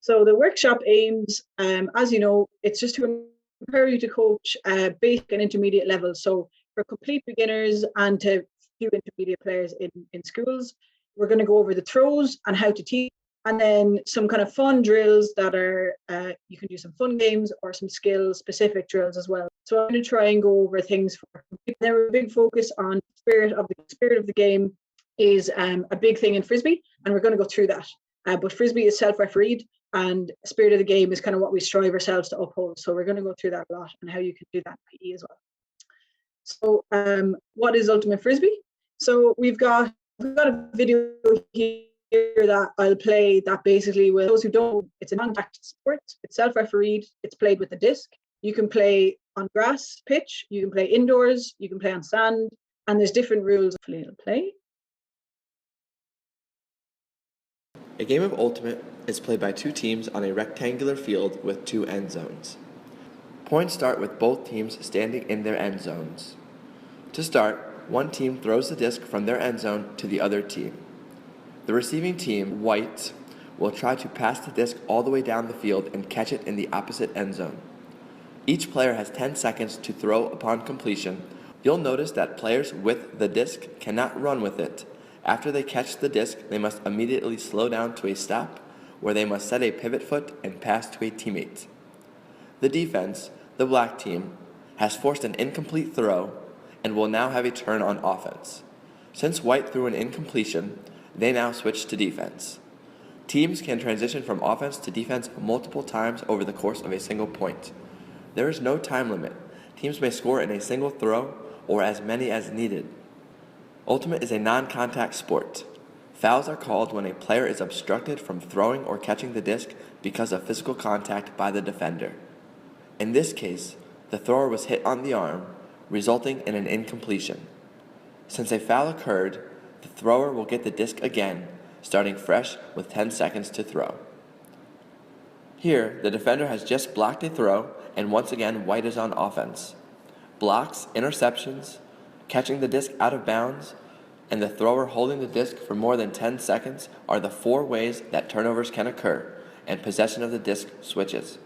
So the workshop aims, as you know, it's just to empower you to coach basic and intermediate levels. So for complete beginners and to few intermediate players in schools, we're going to go over the throws and how to teach, and then some kind of fun drills that are, you can do some fun games or some skill specific drills as well. So I'm going to try and go over things for then we're a big focus on spirit of the game is a big thing in Frisbee, and we're going to go through that. But Frisbee is self-refereed, and spirit of the game is kind of what we strive ourselves to uphold. So we're going to go through that a lot and how you can do that in PE as well. So what is Ultimate Frisbee? So we've got a video here that I'll play that basically, with those who don't, it's a non-contact sport, it's self-refereed, it's played with the disc. You can play on grass pitch, you can play indoors, you can play on sand, and there's different rules. It'll play. A game of Ultimate is played by two teams on a rectangular field with two end zones. Points start with both teams standing in their end zones. To start, one team throws the disc from their end zone to the other team. The receiving team, white, will try to pass the disc all the way down the field and catch it in the opposite end zone. Each player has 10 seconds to throw upon completion. You'll notice that players with the disc cannot run with it. After they catch the disc, they must immediately slow down to a stop, where they must set a pivot foot and pass to a teammate. The defense, the black team, has forced an incomplete throw and will now have a turn on offense. Since white threw an incompletion, they now switch to defense. Teams can transition from offense to defense multiple times over the course of a single point. There is no time limit. Teams may score in a single throw or as many as needed. Ultimate is a non-contact sport. Fouls are called when a player is obstructed from throwing or catching the disc because of physical contact by the defender. In this case, the thrower was hit on the arm, resulting in an incompletion. Since a foul occurred, the thrower will get the disc again, starting fresh with 10 seconds to throw. Here, the defender has just blocked a throw, and once again, white is on offense. Blocks, interceptions, catching the disc out of bounds, and the thrower holding the disc for more than 10 seconds are the 4 ways that turnovers can occur, and possession of the disc switches.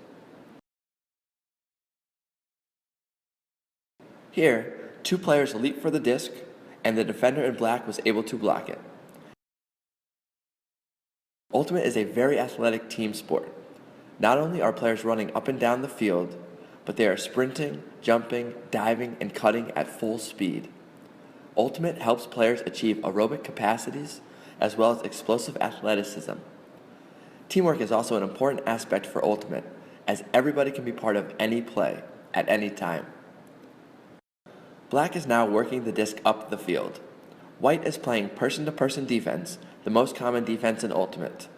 Here, 2 players leap for the disc, and the defender in black was able to block it. Ultimate is a very athletic team sport. Not only are players running up and down the field, but they are sprinting, jumping, diving, and cutting at full speed. Ultimate helps players achieve aerobic capacities as well as explosive athleticism. Teamwork is also an important aspect for Ultimate, as everybody can be part of any play at any time. Black is now working the disc up the field. White is playing person-to-person defense, the most common defense in Ultimate,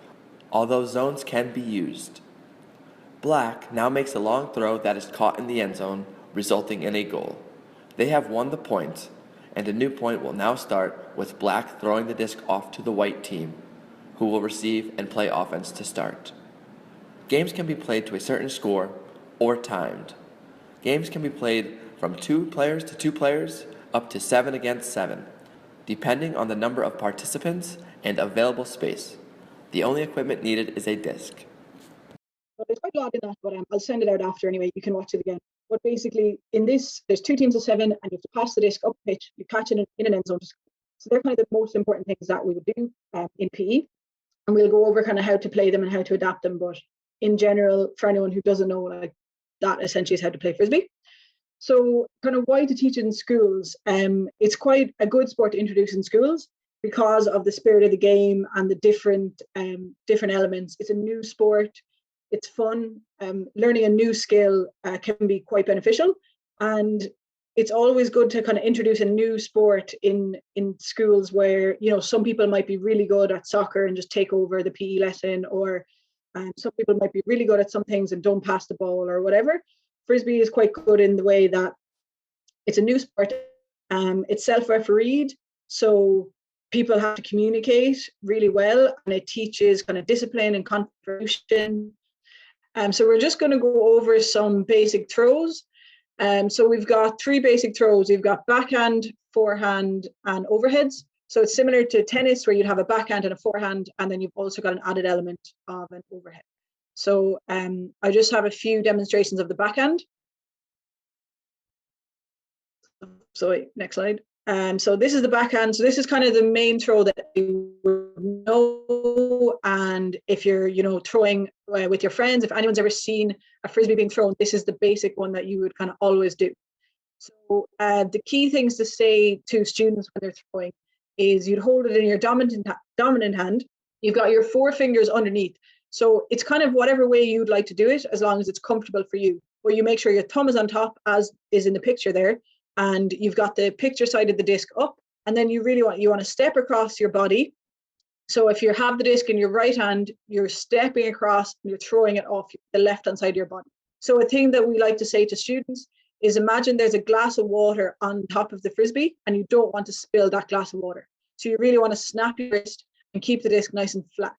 although zones can be used. Black now makes a long throw that is caught in the end zone, resulting in a goal. They have won the point, and a new point will now start with black throwing the disc off to the white team, who will receive and play offense to start. Games can be played to a certain score or timed. Games can be played from 2 players to 2 players up to 7 against 7, depending on the number of participants and available space. The only equipment needed is a disc. Well, there's quite a lot in that, but I'll send it out after anyway. You can watch it again. But basically, in this, there's 2 teams of 7, and you have to pass the disc up pitch. You catch it in an end zone. So they're kind of the most important things that we would do in PE. And we'll go over kind of how to play them and how to adapt them. But in general, for anyone who doesn't know, like, that essentially is how to play Frisbee. So kind of why to teach it in schools? It's quite a good sport to introduce in schools because of the spirit of the game and the different elements. It's a new sport. It's fun. Learning a new skill can be quite beneficial, and it's always good to kind of introduce a new sport in schools where, you know, some people might be really good at soccer and just take over the PE lesson, or some people might be really good at some things and don't pass the ball or whatever. Frisbee is quite good in the way that it's a new sport. It's self-refereed, so people have to communicate really well, and it teaches kind of discipline and contribution. So we're just going to go over some basic throws. So we've got 3 basic throws. We've got backhand, forehand, and overheads. So it's similar to tennis, where you'd have a backhand and a forehand, and then you've also got an added element of an overhead. So I just have a few demonstrations of the backhand. So wait, next slide. So this is the backhand. So this is kind of the main throw that you would know. And if you're, throwing with your friends, if anyone's ever seen a frisbee being thrown, this is the basic one that you would kind of always do. So the key things to say to students when they're throwing is you'd hold it in your dominant hand. You've got your 4 fingers underneath. So it's kind of whatever way you'd like to do it, as long as it's comfortable for you. Where you make sure your thumb is on top, as is in the picture there, and you've got the picture side of the disc up, and then you want to step across your body. So if you have the disc in your right hand, you're stepping across and you're throwing it off the left hand side of your body. So a thing that we like to say to students is, imagine there's a glass of water on top of the frisbee and you don't want to spill that glass of water. So you really want to snap your wrist and keep the disc nice and flat.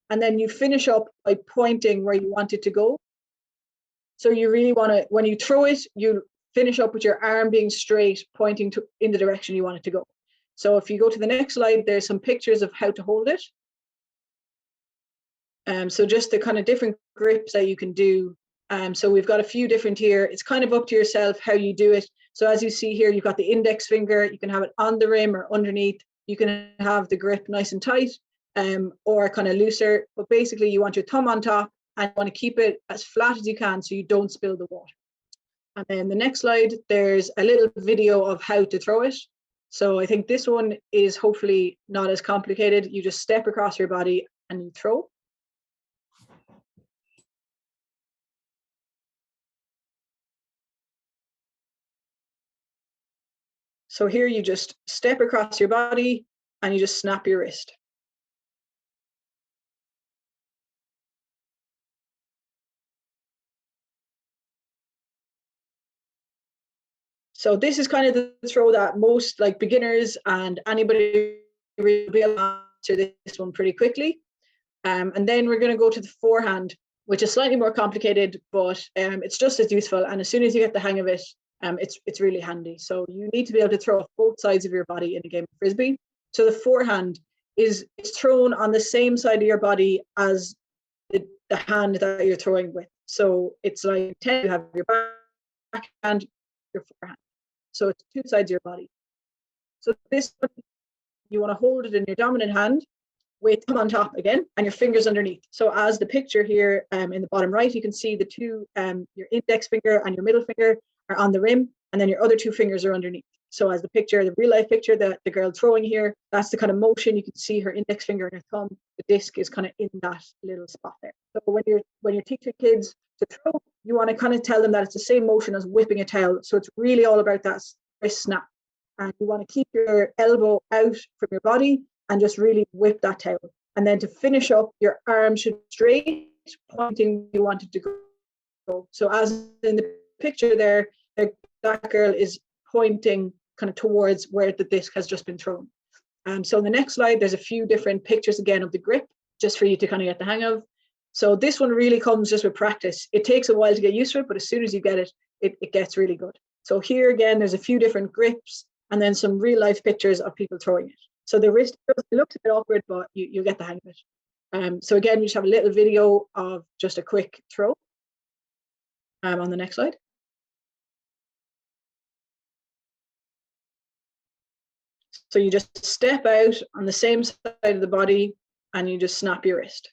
And then you finish up by pointing where you want it to go. So you really want to, when you throw it, you finish up with your arm being straight, pointing in the direction you want it to go. So if you go to the next slide, there's some pictures of how to hold it. So just the kind of different grips that you can do. So we've got a few different here. It's kind of up to yourself how you do it. So as you see here, you've got the index finger. You can have it on the rim or underneath. You can have the grip nice and tight, or kind of looser. But basically, you want your thumb on top and you want to keep it as flat as you can so you don't spill the water. And then the next slide, there's a little video of how to throw it. So I think this one is hopefully not as complicated. You just step across your body and you throw. So here you just step across your body and you just snap your wrist. So this is kind of the throw that most beginners and anybody will be able to answer this one pretty quickly. And then we're going to go to the forehand, which is slightly more complicated, but it's just as useful. And as soon as you get the hang of it, it's really handy. So you need to be able to throw off both sides of your body in a game of frisbee. So the forehand it's thrown on the same side of your body as the hand that you're throwing with. So it's like you have your backhand, your forehand. So it's 2 sides of your body. So this one, you want to hold it in your dominant hand with thumb on top again and your fingers underneath. So as the picture here in the bottom right, you can see the 2, your index finger and your middle finger are on the rim, and then your other 2 fingers are underneath. So as the picture, the real life picture that the girl throwing here, that's the kind of motion. You can see her index finger and her thumb. The disc is kind of in that little spot there. So when you're teaching kids to throw, you want to kind of tell them that it's the same motion as whipping a towel. So it's really all about that wrist snap. And you want to keep your elbow out from your body and just really whip that towel. And then to finish up, your arm should be straight, pointing where you want it to go. So as in the picture there, that girl is pointing kind of towards where the disc has just been thrown. So in the next slide, there's a few different pictures again of the grip, just for you to kind of get the hang of. So this one really comes just with practice. It takes a while to get used to it, but as soon as you get it, it gets really good. So here again, there's a few different grips and then some real life pictures of people throwing it. So the wrist looks a bit awkward, but you'll get the hang of it. So again, we just have a little video of just a quick throw on the next slide. So you just step out on the same side of the body and you just snap your wrist.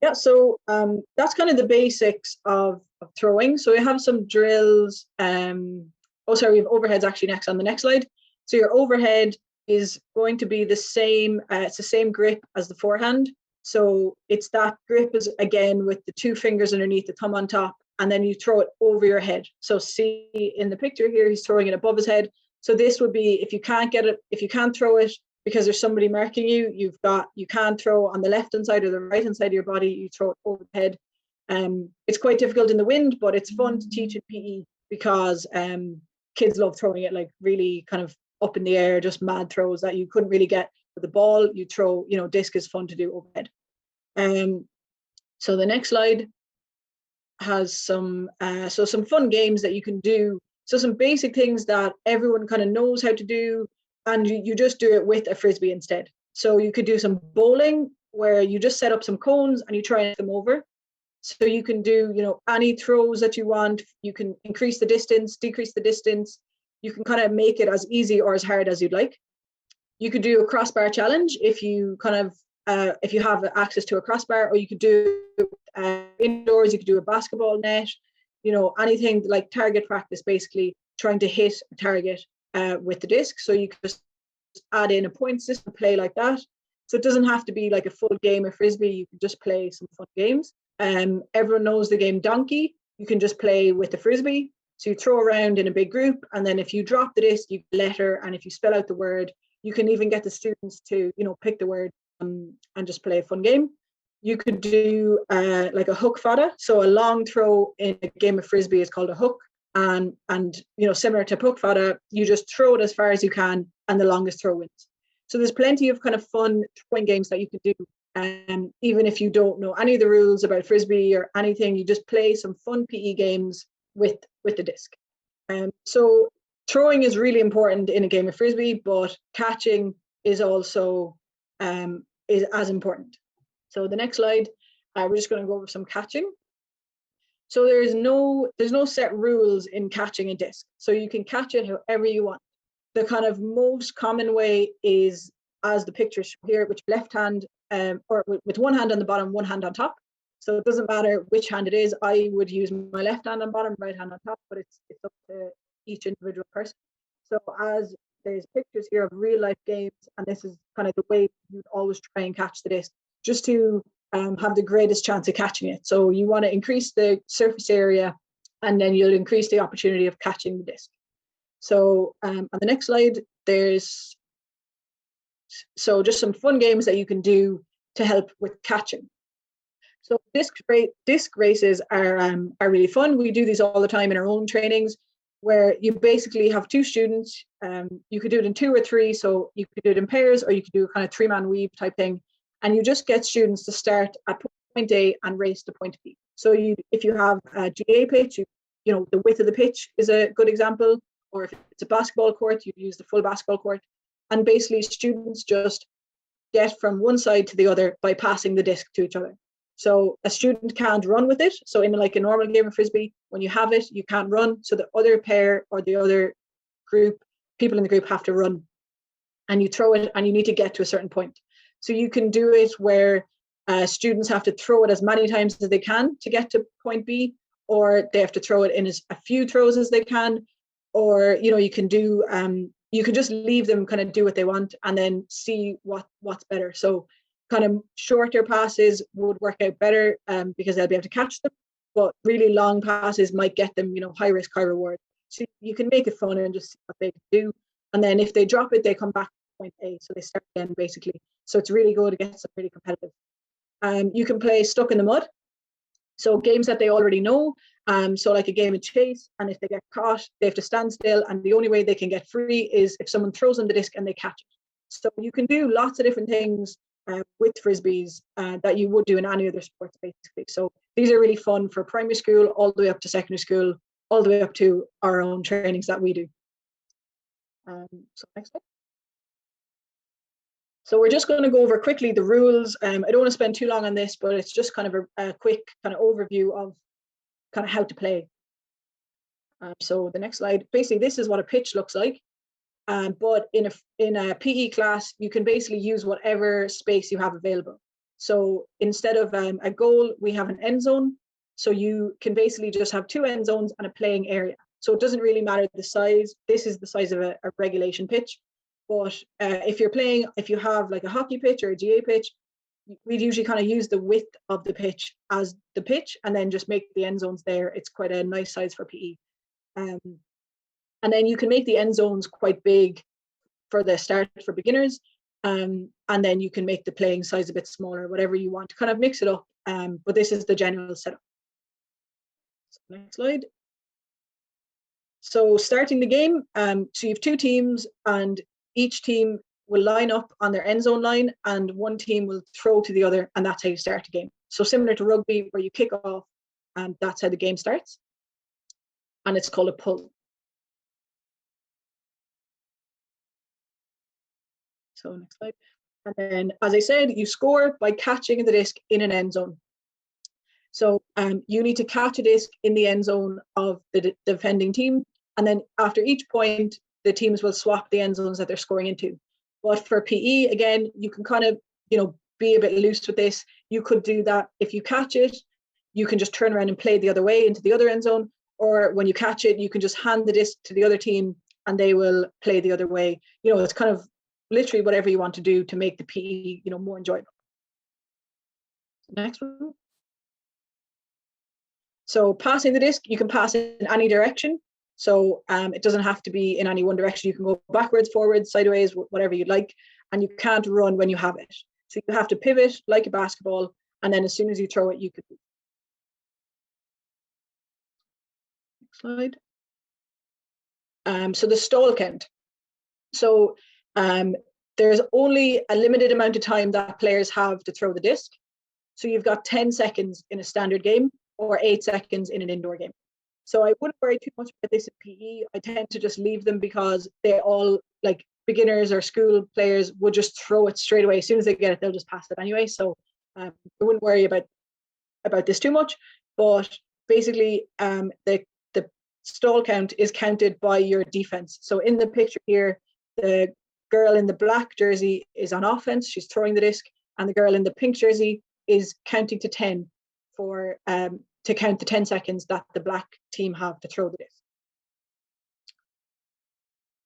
Yeah, so that's kind of the basics of throwing. So we have some drills. We have overheads actually next on the next slide. So your overhead is going to be the same. It's the same grip as the forehand. So it's that grip is again with the 2 fingers underneath, the thumb on top, and then you throw it over your head. So see in the picture here, he's throwing it above his head. So this would be, if you can't get it, if you can't throw it because there's somebody marking you, you can't throw on the left hand side or the right hand side of your body, you throw it over the head. It's quite difficult in the wind, but it's fun to teach in PE because kids love throwing it really kind of up in the air, just mad throws that you couldn't really get with the ball. You throw, disc is fun to do overhead. So the next slide has some fun games that you can do. So some basic things that everyone kind of knows how to do, and you just do it with a frisbee instead. So you could do some bowling where you just set up some cones and you try and them over. So you can do, any throws that you want. You can increase the distance, decrease the distance. You can kind of make it as easy or as hard as you'd like. You could do a crossbar challenge if you if you have access to a crossbar, or you could do indoors. You could do a basketball net. Anything like target practice, basically trying to hit a target with the disc. So you could just add in a point system, play like that. So it doesn't have to be like a full game of frisbee. You can just play some fun games. Everyone knows the game donkey. You can just play with the frisbee. So you throw around in a big group, and then if you drop the disc, you get a letter, and if you spell out the word, you can even get the students to pick the word and just play a fun game. You could do like a hook fada. So a long throw in a game of frisbee is called a hook. And similar to hook fada, you just throw it as far as you can, and the longest throw wins. So there's plenty of kind of fun throwing games that you can do. Even if you don't know any of the rules about frisbee or anything, you just play some fun PE games with the disc. So throwing is really important in a game of frisbee, but catching is also is as important. So the next slide, we're just going to go over some catching. So there's no set rules in catching a disc. So you can catch it however you want. The kind of most common way is, as the picture shows here, with left hand, or with one hand on the bottom, one hand on top. So it doesn't matter which hand it is. I would use my left hand on bottom, right hand on top, but it's up to each individual person. So as there's pictures here of real life games, and this is kind of the way you'd always try and catch the disc, just to have the greatest chance of catching it. So you want to increase the surface area, and then you'll increase the opportunity of catching the disc. So on the next slide, there's just some fun games that you can do to help with catching. So disc races are really fun. We do these all the time in our own trainings, where you basically have two students. You could do it in 2 or 3, so you could do it in pairs, or you could do a kind of 3-man weave type thing. And you just get students to start at point A and race to point B. So if you have a GA pitch, the width of the pitch is a good example. Or if it's a basketball court, you use the full basketball court. And basically students just get from one side to the other by passing the disc to each other. So a student can't run with it. So in like a normal game of frisbee, when you have it, you can't run. So the other pair or the other people in the group have to run. And you throw it, and you need to get to a certain point. So you can do it where students have to throw it as many times as they can to get to point B, or they have to throw it in as a few throws as they can. Or you can do you can just leave them kind of do what they want, and then see what's better. So kind of shorter passes would work out better because they'll be able to catch them, but really long passes might get them high risk, high reward. So you can make it fun and just see what they can do, and then if they drop it, they come back to point A, so they start again basically. So it's really good to get some really competitive. You can play stuck in the mud. So games that they already know, so like a game of chase, and if they get caught, they have to stand still, and the only way they can get free is if someone throws them the disc and they catch it. So you can do lots of different things with frisbees that you would do in any other sports, basically. So these are really fun for primary school, all the way up to secondary school, all the way up to our own trainings that we do. So next slide. So we're just going to go over quickly the rules. I don't want to spend too long on this, but it's just kind of a quick kind of overview of kind of how to play. So the next slide, basically this is what a pitch looks like. But in a PE class, you can basically use whatever space you have available. So instead of a goal, we have an end zone. So you can basically just have 2 end zones and a playing area. So it doesn't really matter the size. This is the size of a regulation pitch. But if you have like a hockey pitch or a GA pitch, we'd usually kind of use the width of the pitch as the pitch, and then just make the end zones there. It's quite a nice size for PE. And then you can make the end zones quite big for the start for beginners. And then you can make the playing size a bit smaller, whatever you want to kind of mix it up. But this is the general setup. So next slide. So starting the game, so you have 2 teams, and each team will line up on their end zone line, and one team will throw to the other, and that's how you start a game. So similar to rugby, where you kick off, and that's how the game starts. And it's called a pull. So next slide. And then, as I said, you score by catching the disc in an end zone. So you need to catch a disc in the end zone of the defending team. And then after each point, the teams will swap the end zones that they're scoring into. But for PE, again, you can kind of, be a bit loose with this. You could do that if you catch it, you can just turn around and play the other way into the other end zone. Or when you catch it, you can just hand the disc to the other team and they will play the other way. It's kind of literally whatever you want to do to make the PE, more enjoyable. Next one. So passing the disc, you can pass in any direction. So it doesn't have to be in any one direction. You can go backwards, forwards, sideways, whatever you'd like. And you can't run when you have it. So you have to pivot like a basketball. And then as soon as you throw it, you can. Next slide. So the stall count. So there's only a limited amount of time that players have to throw the disc. So you've got 10 seconds in a standard game or 8 seconds in an indoor game. So I wouldn't worry too much about this in PE. I tend to just leave them because they all, like beginners or school players, would just throw it straight away. As soon as they get it, they'll just pass it anyway. So I wouldn't worry about this too much. But basically, the stall count is counted by your defense. So in the picture here, the girl in the black jersey is on offense. She's throwing the disc, and the girl in the pink jersey is counting to 10 for to count the 10 seconds that the black team have to throw the disc.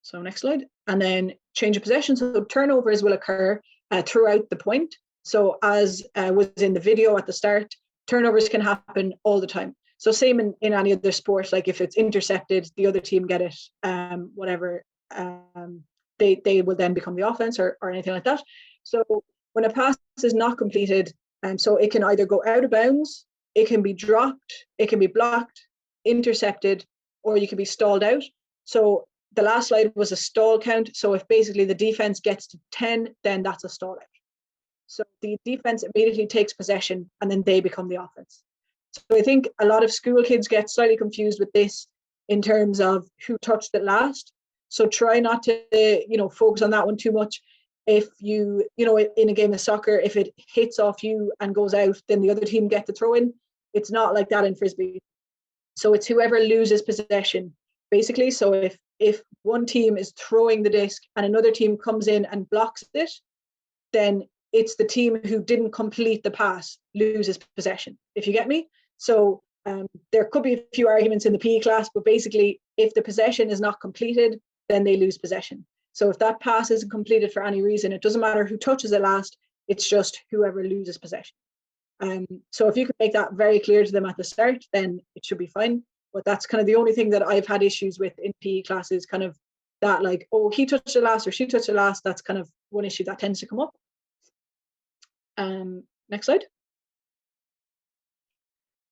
So next slide. And then change of possession. So turnovers will occur throughout the point. So as was in the video at the start, turnovers can happen all the time. So same in any other sport, like if it's intercepted, the other team get it, whatever, they will then become the offense or anything like that. So when a pass is not completed, so it can either go out of bounds, it can be dropped, it can be blocked, intercepted, or you can be stalled out. So the last slide was a stall count. So if basically the defense gets to 10, then that's a stall out. So the defense immediately takes possession and then they become the offense. So I think a lot of school kids get slightly confused with this in terms of who touched it last. So try not to, focus on that one too much. If you, in a game of soccer, if it hits off you and goes out, then the other team get the throw in. It's not like that in Frisbee. So it's whoever loses possession, basically. So if one team is throwing the disc and another team comes in and blocks it, then it's the team who didn't complete the pass loses possession, if you get me. So there could be a few arguments in the PE class, but basically, if the possession is not completed, then they lose possession. So if that pass isn't completed for any reason, it doesn't matter who touches it last, it's just whoever loses possession. So if you can make that very clear to them at the start, then it should be fine. But that's kind of the only thing that I've had issues with in PE classes, kind of that like, oh, he touched it last or she touched it last. That's kind of one issue that tends to come up. Next slide.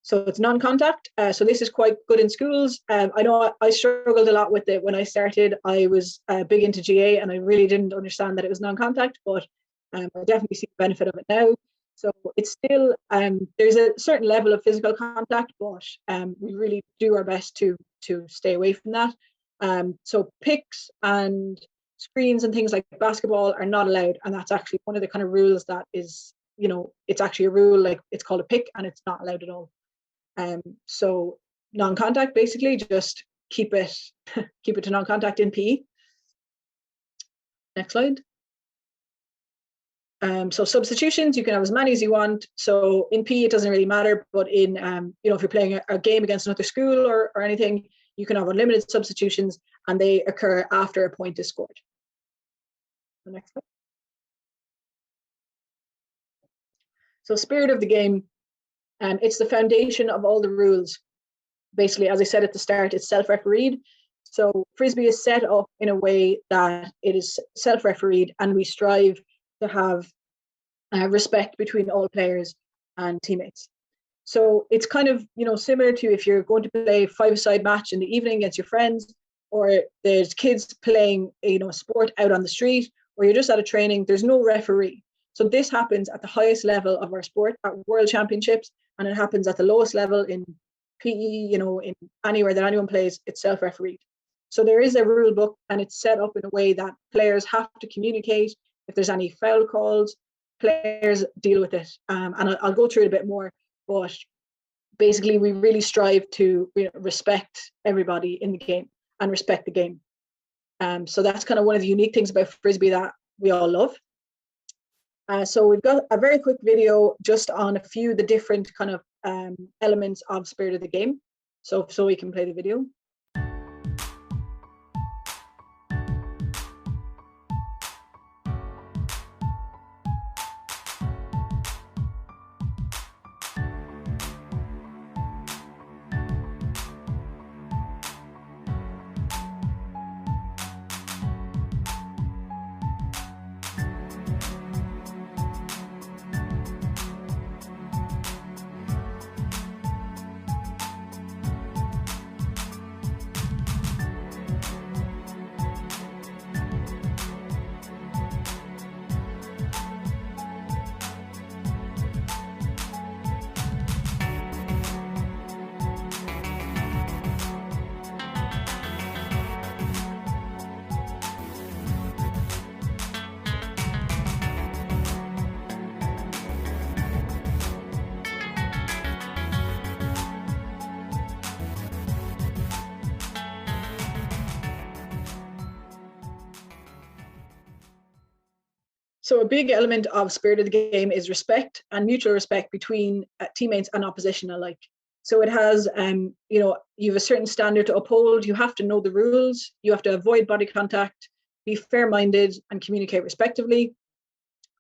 So it's non-contact. So this is quite good in schools. I know I struggled a lot with it when I started. I was big into GA and I really didn't understand that it was non-contact, but I definitely see the benefit of it now. So it's still, there's a certain level of physical contact, but we really do our best to stay away from that. So picks and screens and things like basketball are not allowed. And that's actually one of the kind of rules that is, it's actually a rule, like it's called a pick and it's not allowed at all. So non-contact, basically just keep it to non-contact in PE. Next slide. So substitutions, you can have as many as you want. So in PE, it doesn't really matter, but in, if you're playing a game against another school or anything, you can have unlimited substitutions and they occur after a point is scored. The next slide. So spirit of the game, it's the foundation of all the rules. Basically, as I said at the start, it's self-refereed. So Frisbee is set up in a way that it is self-refereed and we strive to have respect between all players and teammates. So it's kind of, similar to if you're going to play a five-a-side match in the evening against your friends, or there's kids playing, a sport out on the street, or you're just at a training, there's no referee. So this happens at the highest level of our sport, at World Championships, and it happens at the lowest level in PE, in anywhere that anyone plays, it's self-refereed. So there is a rule book and it's set up in a way that players have to communicate if there's any foul calls, players deal with it. And I'll go through it a bit more, but basically we really strive to respect everybody in the game and respect the game. So that's kind of one of the unique things about Frisbee that we all love. So we've got a very quick video just on a few of the different kind of elements of spirit of the game. So we can play the video. So a big element of spirit of the game is respect and mutual respect between teammates and opposition alike. So it has, you have a certain standard to uphold. You have to know the rules. You have to avoid body contact, be fair-minded, and communicate respectively.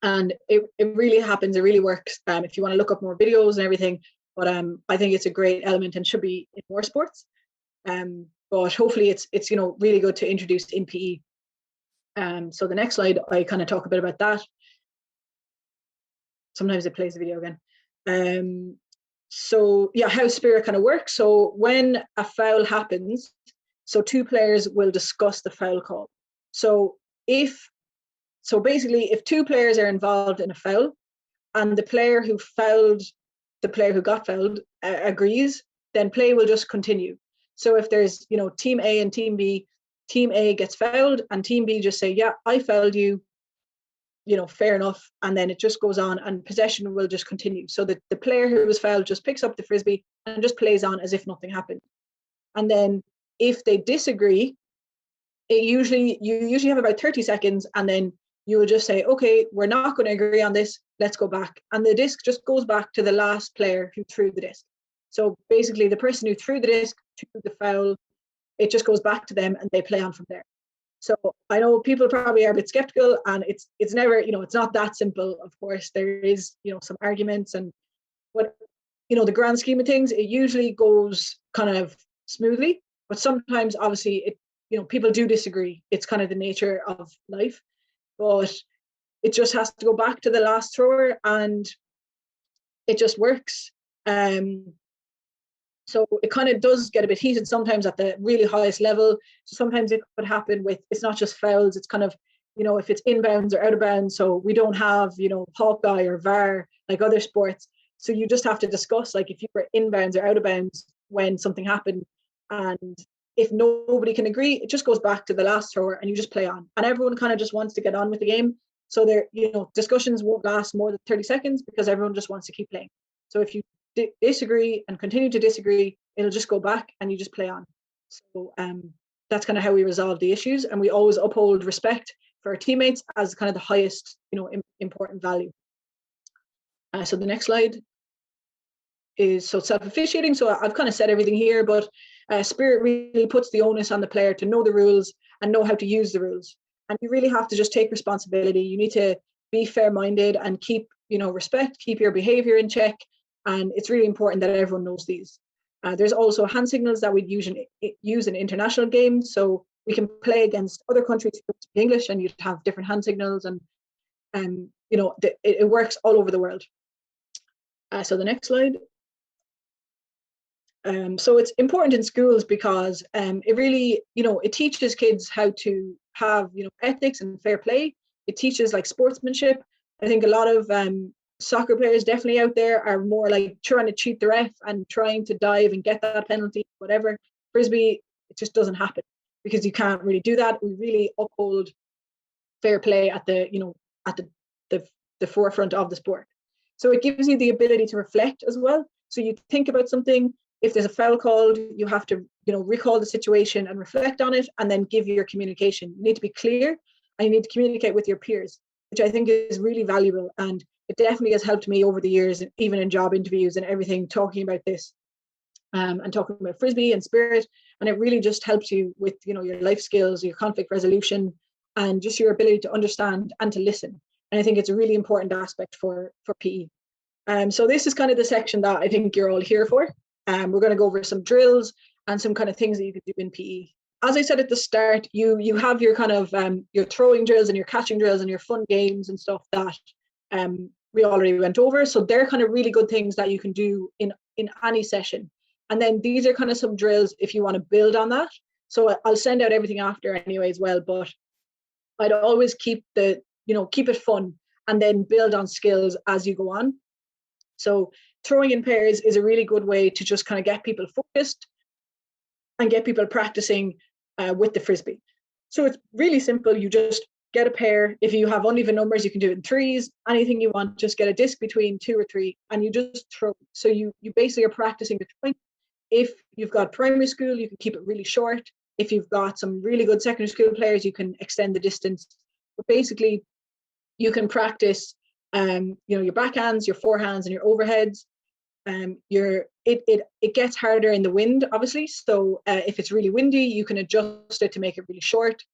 And it really happens. It really works. If you want to look up more videos and everything, but I think it's a great element and should be in more sports. But hopefully, it's really good to introduce in PE. So the next slide, I kind of talk a bit about that. Sometimes it plays the video again. So yeah, how spirit kind of works. So when a foul happens, so two players will discuss the foul call. So basically, if two players are involved in a foul, and the player who fouled the player who got fouled agrees, then play will just continue. So if there's team A and team B, team A gets fouled and team B just say, yeah, I fouled you, fair enough. And then it just goes on and possession will just continue. So that the player who was fouled just picks up the Frisbee and just plays on as if nothing happened. And then if they disagree, you usually have about 30 seconds and then you will just say, okay, we're not going to agree on this. Let's go back. And the disc just goes back to the last player who threw the disc. So basically the person who threw the disc to the foul, it just goes back to them and they play on from there. So I know people probably are a bit skeptical and it's never, it's not that simple. Of course, there is, some arguments but the grand scheme of things, it usually goes kind of smoothly, but sometimes obviously people do disagree. It's kind of the nature of life, but it just has to go back to the last thrower and it just works. So it kind of does get a bit heated sometimes at the really highest level. So sometimes it could happen it's not just fouls, it's kind of, if it's inbounds or out of bounds. So we don't have, Hawkeye or VAR like other sports. So you just have to discuss, like if you were inbounds or out of bounds when something happened. And if nobody can agree, it just goes back to the last thrower and you just play on. And everyone kind of just wants to get on with the game. So discussions won't last more than 30 seconds because everyone just wants to keep playing. So if you disagree and continue to disagree, it'll just go back and you just play on. So that's kind of how we resolve the issues, and we always uphold respect for our teammates as kind of the highest important value. So the next slide is self-officiating. So I've kind of said everything here, but spirit really puts the onus on the player to know the rules and know how to use the rules, and you really have to just take responsibility. You need to be fair-minded and keep respect, keep your behavior in check. And it's really important that everyone knows these. There's also hand signals that we use in international games. So we can play against other countries who speak English and you'd have different hand signals and it works all over the world. So the next slide. So it's important in schools because it really, it teaches kids how to have, ethics and fair play. It teaches like sportsmanship. I think a lot of soccer players definitely out there are more like trying to cheat the ref and trying to dive and get that penalty, whatever. Frisbee, it just doesn't happen because you can't really do that. We really uphold fair play at the at the forefront of the sport. So it gives you the ability to reflect as well. So you think about something. If there's a foul called, you have to, recall the situation and reflect on it, and then give your communication. You need to be clear, and you need to communicate with your peers, which I think is really valuable. And it definitely has helped me over the years, even in job interviews and everything, talking about this and talking about Frisbee and spirit. And it really just helps you with, your life skills, your conflict resolution, and just your ability to understand and to listen. And I think it's a really important aspect for PE. So this is kind of the section that I think you're all here for. We're going to go over some drills and some kind of things that you could do in PE. As I said at the start, you have your kind of your throwing drills and your catching drills and your fun games and stuff that we already went over. So they're kind of really good things that you can do in any session. And then these are kind of some drills if you want to build on that. So I'll send out everything after anyway as well, but I'd always keep it fun and then build on skills as you go on. So throwing in pairs is a really good way to just kind of get people focused and get people practicing with the Frisbee. So it's really simple. You just get a pair. If you have uneven numbers, you can do it in threes, anything you want. Just get a disc between 2 or 3 and you just throw. So you basically are practicing the throwing. If you've got primary school, you can keep it really short. If you've got some really good secondary school players, you can extend the distance. But basically, you can practice, your backhands, your forehands, and your overheads. It gets harder in the wind, obviously. So if it's really windy, you can adjust it to make it really short.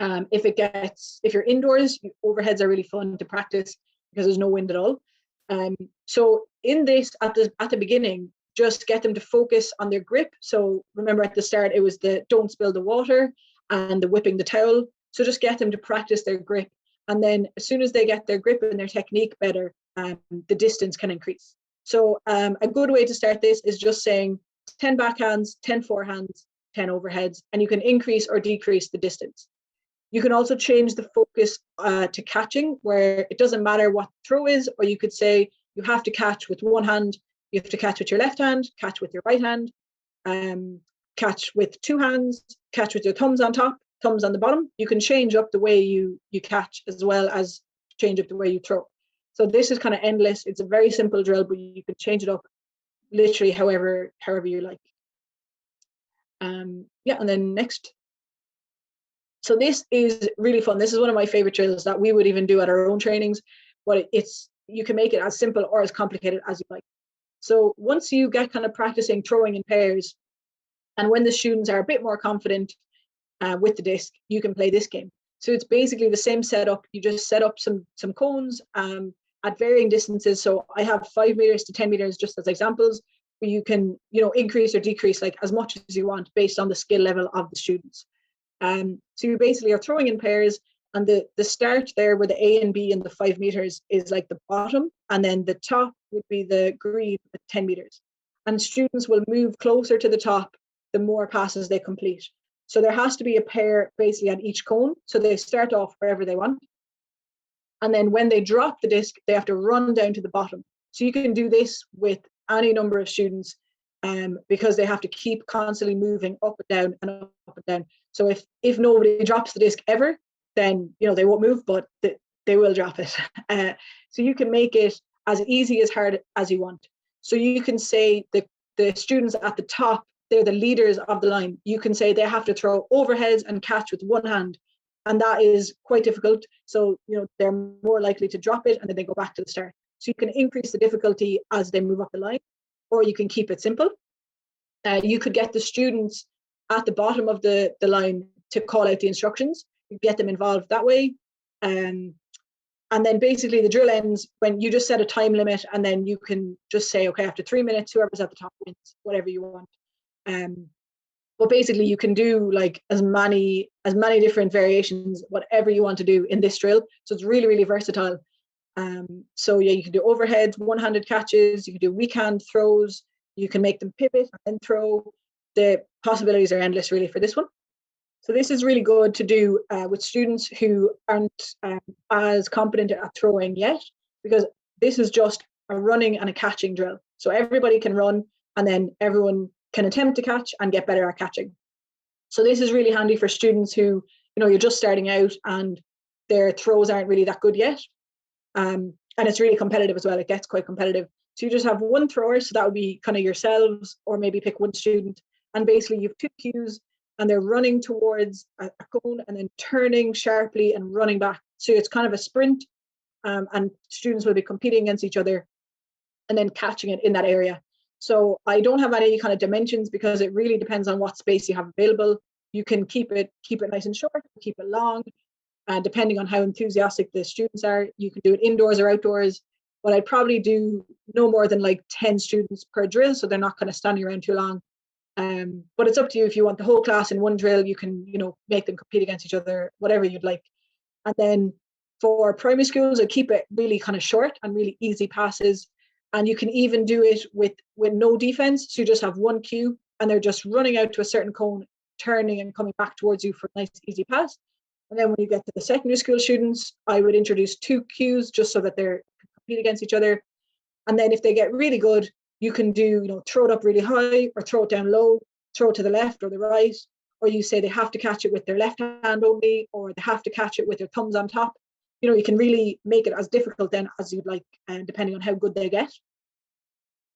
If you're indoors, overheads are really fun to practice because there's no wind at all. So in this, at the beginning, just get them to focus on their grip. So remember at the start, it was the don't spill the water and the whipping the towel. So just get them to practice their grip. And then as soon as they get their grip and their technique better, the distance can increase. So a good way to start this is just saying 10 backhands, 10 forehands, 10 overheads, and you can increase or decrease the distance. You can also change the focus to catching, where it doesn't matter what the throw is, or you could say you have to catch with one hand, you have to catch with your left hand, catch with your right hand, catch with 2 hands, catch with your thumbs on top, thumbs on the bottom. You can change up the way you catch as well as change up the way you throw. So this is kind of endless. It's a very simple drill, but you can change it up literally however you like. And then next. So this is really fun. This is one of my favorite drills that we would even do at our own trainings, but you can make it as simple or as complicated as you like. So once you get kind of practicing throwing in pairs, and when the students are a bit more confident with the disc, you can play this game. So it's basically the same setup. You just set up some cones at varying distances. So I have 5 meters to 10 meters just as examples, where you can increase or decrease like as much as you want based on the skill level of the students. So you basically are throwing in pairs, and the start there where the A and B and the 5 meters is like the bottom, and then the top would be the green at 10 meters. And students will move closer to the top the more passes they complete. So there has to be a pair basically at each cone. So they start off wherever they want. And then when they drop the disc, they have to run down to the bottom. So you can do this with any number of students because they have to keep constantly moving up and down and up and down. So if nobody drops the disc ever, then they won't move, but they will drop it. So you can make it as easy as hard as you want. So you can say the students at the top, they're the leaders of the line. You can say they have to throw overheads and catch with one hand. And that is quite difficult. So, they're more likely to drop it and then they go back to the start. So you can increase the difficulty as they move up the line, or you can keep it simple. You could get the students at the bottom of the line to call out the instructions. You get them involved that way. And then basically the drill ends when you just set a time limit, and then you can just say, okay, after 3 minutes, whoever's at the top wins, whatever you want. But basically you can do like as many different variations, whatever you want to do in this drill. So it's really, really versatile. So yeah, you can do overheads, one-handed catches, you can do weak hand throws, you can make them pivot and throw. The possibilities are endless really for this one. So this is really good to do with students who aren't as competent at throwing yet, because this is just a running and a catching drill. So everybody can run, and then everyone can attempt to catch and get better at catching. So this is really handy for students who, you're just starting out and their throws aren't really that good yet. And it's really competitive as well. It gets quite competitive. So you just have one thrower, so that would be kind of yourselves, or maybe pick one student. And basically you have two cues, and they're running towards a cone and then turning sharply and running back. So it's kind of a sprint, and students will be competing against each other and then catching it in that area. So I don't have any kind of dimensions because it really depends on what space you have available. You can keep it nice and short, keep it long, depending on how enthusiastic the students are. You can do it indoors or outdoors, but I'd probably do no more than like 10 students per drill, so they're not kind of standing around too long. But it's up to you. If you want the whole class in one drill, you can, make them compete against each other, whatever you'd like. And then for primary schools, I keep it really kind of short and really easy passes. And you can even do it with no defense. So you just have one cue and they're just running out to a certain cone, turning and coming back towards you for a nice easy pass. And then when you get to the secondary school students, I would introduce two cues just so that they're compete against each other. And then if they get really good, you can do, throw it up really high or throw it down low, throw it to the left or the right, or you say they have to catch it with their left hand only, or they have to catch it with their thumbs on top. You can really make it as difficult then as you'd like, and depending on how good they get.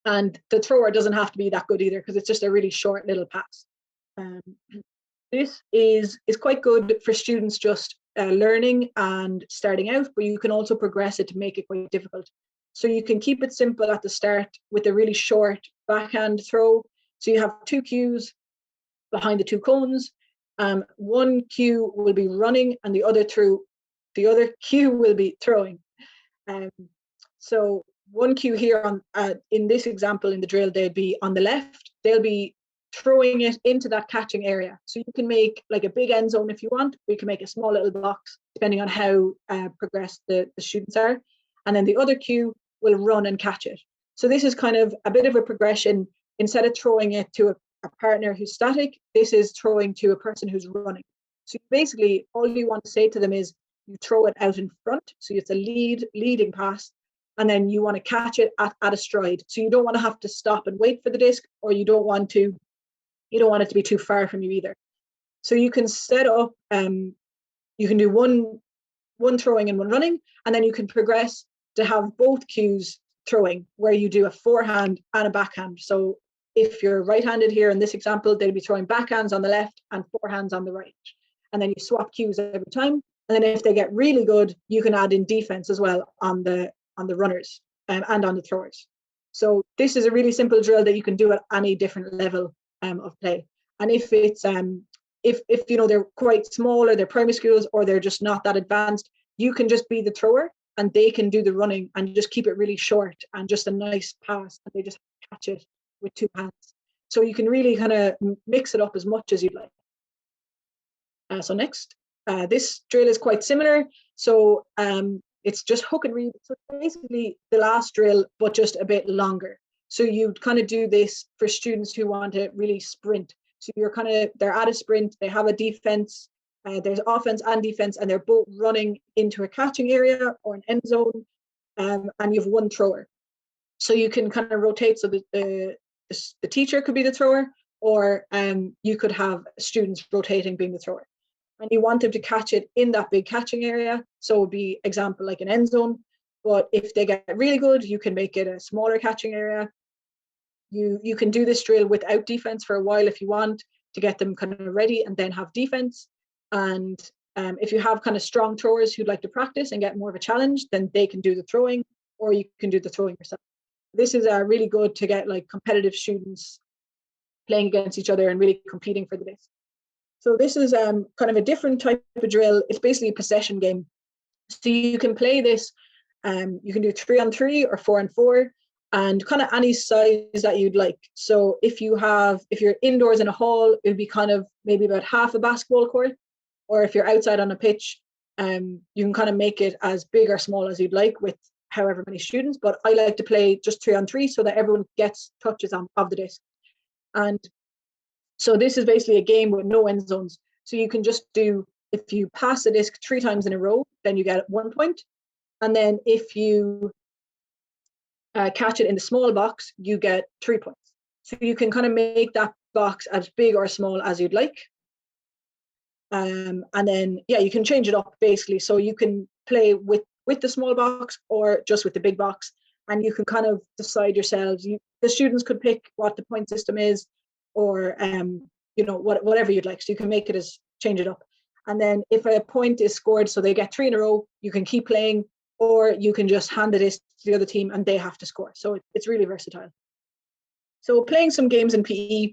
And the thrower doesn't have to be that good either, because it's just a really short little pass. This is quite good for students just learning and starting out, but you can also progress it to make it quite difficult. So you can keep it simple at the start with a really short backhand throw. So you have two cues behind the two cones. One cue will be running and the other cue will be throwing. So one cue here in this example in the drill, they'd be on the left. They'll be throwing it into that catching area. So you can make like a big end zone if you want. We can make a small little box depending on how progressed the students are. And then the other cue will run and catch it. So this is kind of a bit of a progression. Instead of throwing it to a partner who's static, this is throwing to a person who's running. So basically all you want to say to them is you throw it out in front. So it's a leading pass. And then you want to catch it at a stride. So you don't want to have to stop and wait for the disc, or you don't want it to be too far from you either. So you can set up, you can do one throwing and one running, and then you can progress to have both cues throwing, where you do a forehand and a backhand. So if you're right-handed here in this example, they'll be throwing backhands on the left and forehands on the right. And then you swap cues every time. And then if they get really good, you can add in defense as well on the runners and on the throwers. So this is a really simple drill that you can do at any different level of play. And if it's if they're quite small, or they're primary schools, or they're just not that advanced, you can just be the thrower and they can do the running, and just keep it really short and just a nice pass, and they just catch it with two hands. So you can really kind of mix it up as much as you'd like. So next, this drill is quite similar. So it's just hook and read. So basically the last drill, but just a bit longer. So you'd kind of do this for students who want to really sprint. So they're at a sprint, they have a defense, there's offense and defense, and they're both running into a catching area or an end zone, and you have one thrower. So you can kind of rotate, so the teacher could be the thrower, or you could have students rotating being the thrower. And you want them to catch it in that big catching area. So it would be, example, like an end zone. But if they get really good, you can make it a smaller catching area. You can do this drill without defense for a while if you want, to get them kind of ready, and then have defense. And if you have kind of strong throwers who'd like to practice and get more of a challenge, then they can do the throwing, or you can do the throwing yourself. This is really good to get like competitive students playing against each other and really competing for the disc. So this is kind of a different type of drill. It's basically a possession game. So you can play this, you can do 3-on-3 or 4-on-4, and kind of any size that you'd like. So if you're indoors in a hall, it would be kind of maybe about half a basketball court, or if you're outside on a pitch, you can kind of make it as big or small as you'd like with however many students. But I like to play just 3-on-3 so that everyone gets touches of the disc. And so this is basically a game with no end zones. So you can just do, if you pass the disc 3 times in a row, then you get 1 point. And then if you catch it in the small box, you get 3 points. So you can kind of make that box as big or small as you'd like. And then, yeah, you can change it up basically. So you can play with the small box or just with the big box. And you can kind of decide yourselves. The students could pick what the point system is, or whatever you'd like. So you can make it change it up. And then if a point is scored, so they get 3 in a row, you can keep playing, or you can just hand it to the other team and they have to score. So it's really versatile. So playing some games in PE,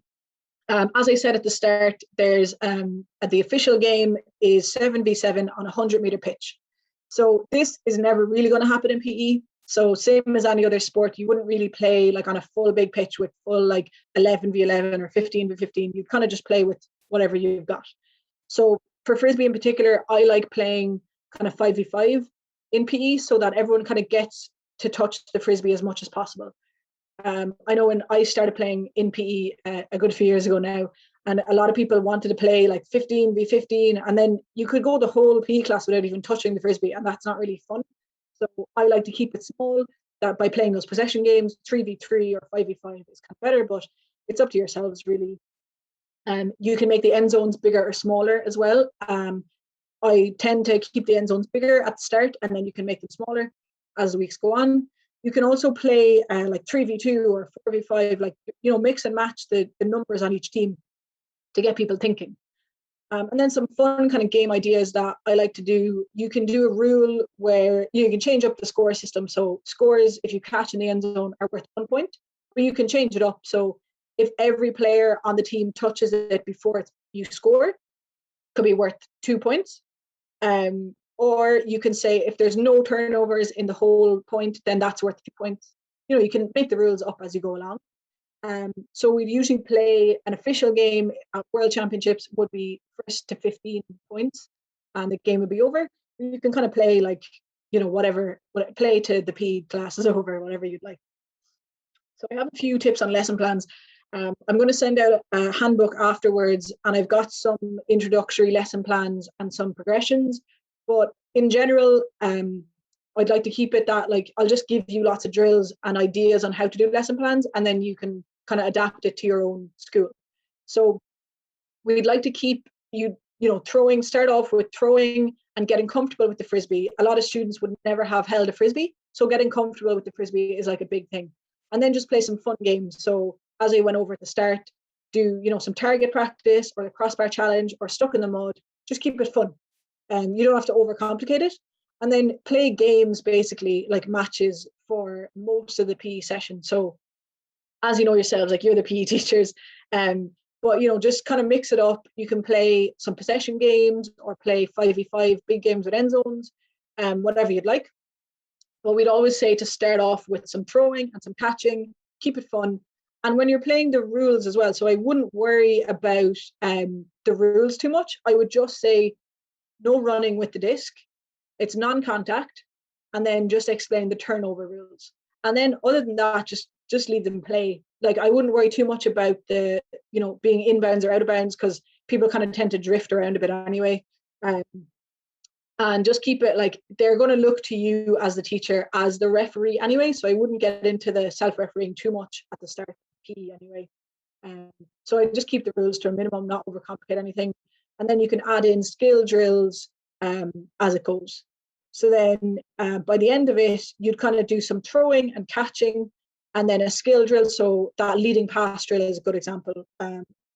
as I said at the start, there's the official game is 7v7 on a 100-meter pitch. So this is never really going to happen in PE. So same as any other sport, you wouldn't really play like on a full big pitch with full like 11v11 or 15v15. You kind of just play with whatever you've got. So for Frisbee in particular, I like playing kind of 5v5 in PE so that everyone kind of gets to touch the Frisbee as much as possible. I know when I started playing in PE a good few years ago now, and a lot of people wanted to play like 15v15, and then you could go the whole PE class without even touching the Frisbee, and that's not really fun. So I like to keep it small, that by playing those possession games, 3v3 or 5v5 is kind of better, but it's up to yourselves really. You can make the end zones bigger or smaller as well. I tend to keep the end zones bigger at the start, and then you can make them smaller as the weeks go on. You can also play like 3v2 or 4v5, like, mix and match the numbers on each team to get people thinking. And then some fun kind of game ideas that I like to do. You can do a rule where you can change up the score system. So scores, if you catch in the end zone, are worth 1 point, but you can change it up. So if every player on the team touches it before you score, it could be worth 2 points. Or you can say if there's no turnovers in the whole point, then that's worth 2 points. You can make the rules up as you go along. So we'd usually play an official game at World Championships would be 1st to 15 points, and the game would be over. You can kind of play like, whatever, play to the PE class is over, whatever you'd like. So I have a few tips on lesson plans. I'm going to send out a handbook afterwards, and I've got some introductory lesson plans and some progressions. But in general, I'd like to keep it that, like, I'll just give you lots of drills and ideas on how to do lesson plans, and then you can kind of adapt it to your own school. So we'd like to keep throwing, start off with throwing and getting comfortable with the Frisbee. A lot of students would never have held a Frisbee, so getting comfortable with the Frisbee is like a big thing. And then just play some fun games. So as I went over at the start, do some target practice or the crossbar challenge or stuck in the mud. Just keep it fun. You don't have to overcomplicate it. And then play games, basically like matches for most of the PE session. So as you know yourselves, like, you're the PE teachers, but just kind of mix it up. You can play some possession games or play 5v5 big games with end zones, whatever you'd like. But we'd always say to start off with some throwing and some catching, keep it fun. And when you're playing the rules as well, so I wouldn't worry about the rules too much. I would just say no running with the disc. It's non-contact, and then just explain the turnover rules. And then other than that, just leave them play. Like, I wouldn't worry too much about the, being inbounds or out of bounds, because people kind of tend to drift around a bit anyway. And just keep it like they're going to look to you as the teacher, as the referee anyway. So I wouldn't get into the self-refereeing too much at the start of PE anyway. So I just keep the rules to a minimum, not overcomplicate anything. And then you can add in skill drills as it goes. So then by the end of it, you'd kind of do some throwing and catching, and then a skill drill. So that leading pass drill is a good example.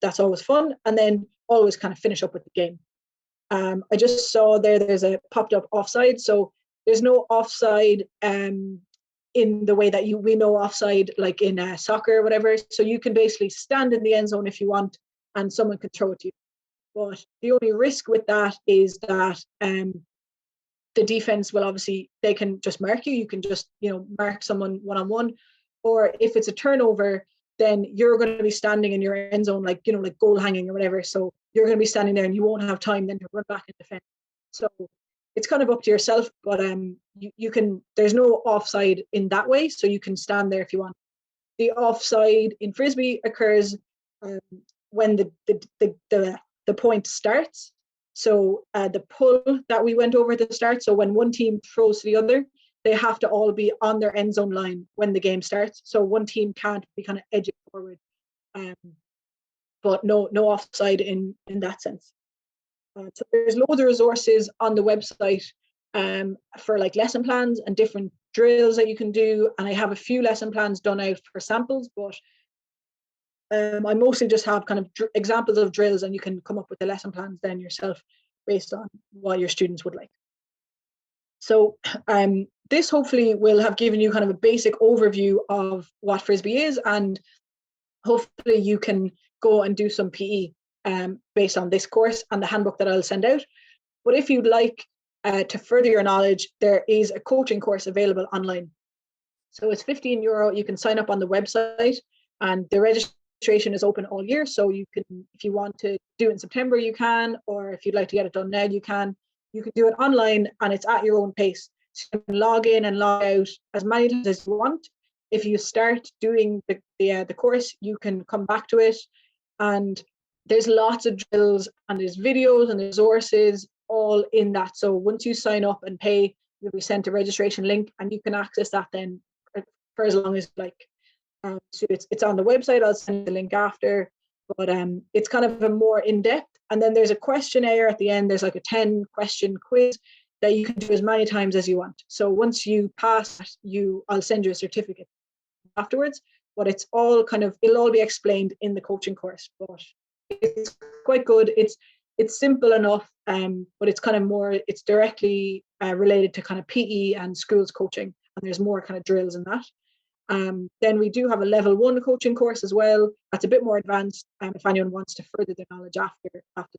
That's always fun. And then always kind of finish up with the game. I just saw there's a popped up offside. So there's no offside in the way that we know offside, like in soccer or whatever. So you can basically stand in the end zone if you want, and someone can throw it to you. But the only risk with that is that the defense will obviously, they can just mark you. You can just, mark someone one-on-one. Or if it's a turnover, then you're going to be standing in your end zone, like, like goal hanging or whatever. So you're going to be standing there and you won't have time then to run back and defend. So it's kind of up to yourself, but you can, there's no offside in that way. So you can stand there if you want. The offside in Frisbee occurs when the point starts. So the pull that we went over at the start. So when one team throws to the other, they have to all be on their end zone line when the game starts. So one team can't be kind of edging forward. But no offside in that sense. So there's loads of resources on the website for like lesson plans and different drills that you can do. And I have a few lesson plans done out for samples, but I mostly just have kind of examples of drills, and you can come up with the lesson plans then yourself based on what your students would like. So this hopefully will have given you kind of a basic overview of what Frisbee is, and hopefully you can go and do some PE based on this course and the handbook that I'll send out. But if you'd like to further your knowledge, there is a coaching course available online. So it's €15. You can sign up on the website, and the registration is open all year. So you can, if you want to do it in September, you can, or if you'd like to get it done now, you can. You can do it online, and it's at your own pace. So you can log in and log out as many times as you want. If you start doing the course, you can come back to it, and there's lots of drills, and there's videos and resources all in that. So once you sign up and pay, you'll be sent a registration link, and you can access that then for as long as you like. So it's on the website. I'll send the link after, but it's kind of a more in-depth. And then there's a questionnaire at the end. There's like a 10-question quiz that you can do as many times as you want. So once you pass, I'll send you a certificate afterwards. But it's all kind of, it'll all be explained in the coaching course. But it's quite good. It's simple enough, but it's kind of more, it's directly related to kind of PE and schools coaching, and there's more kind of drills in that. Then we do have a level 1 coaching course as well. That's a bit more advanced if anyone wants to further their knowledge after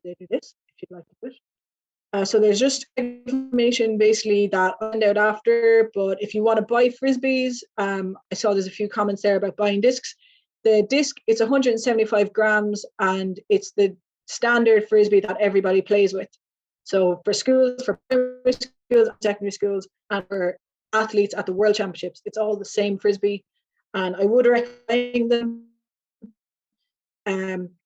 they do this, if you'd like to do it. So there's just information basically that I'll send out after, but if you want to buy Frisbees, I saw there's a few comments there about buying discs. The disc, it's 175 grams, and it's the standard Frisbee that everybody plays with. So for schools, for primary schools, secondary schools, and for athletes at the World Championships, it's all the same Frisbee, and I would recommend them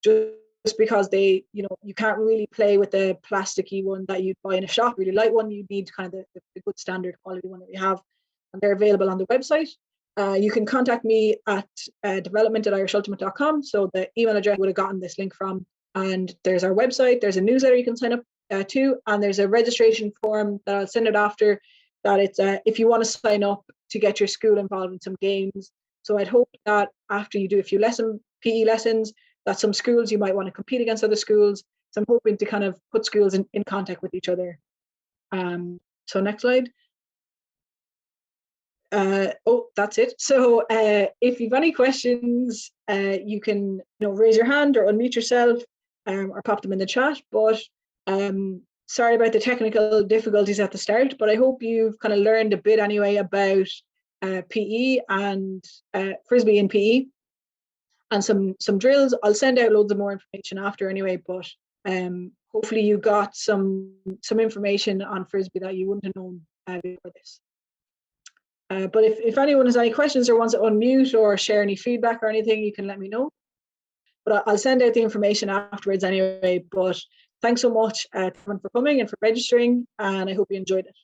just because they, you can't really play with the plasticky one that you'd buy in a shop, really light one. You need kind of the good standard quality one that we have, and they're available on the website. You can contact me at development@irishultimate.com. So the email address would have gotten this link from, and there's our website. There's a newsletter you can sign up to, and there's a registration form that I'll send it after. That it's if you want to sign up to get your school involved in some games. So I'd hope that after you do a few PE lessons, that some schools you might want to compete against other schools. So I'm hoping to kind of put schools in contact with each other. So next slide. That's it. So if you've any questions, you can raise your hand or unmute yourself, or pop them in the chat. But sorry about the technical difficulties at the start, but I hope you've kind of learned a bit anyway about PE and Frisbee and PE, and some drills. I'll send out loads of more information after anyway, but hopefully you got some information on Frisbee that you wouldn't have known before this. But if anyone has any questions or wants to unmute or share any feedback or anything, you can let me know. But I'll send out the information afterwards anyway. But thanks so much, everyone, for coming and for registering, and I hope you enjoyed it.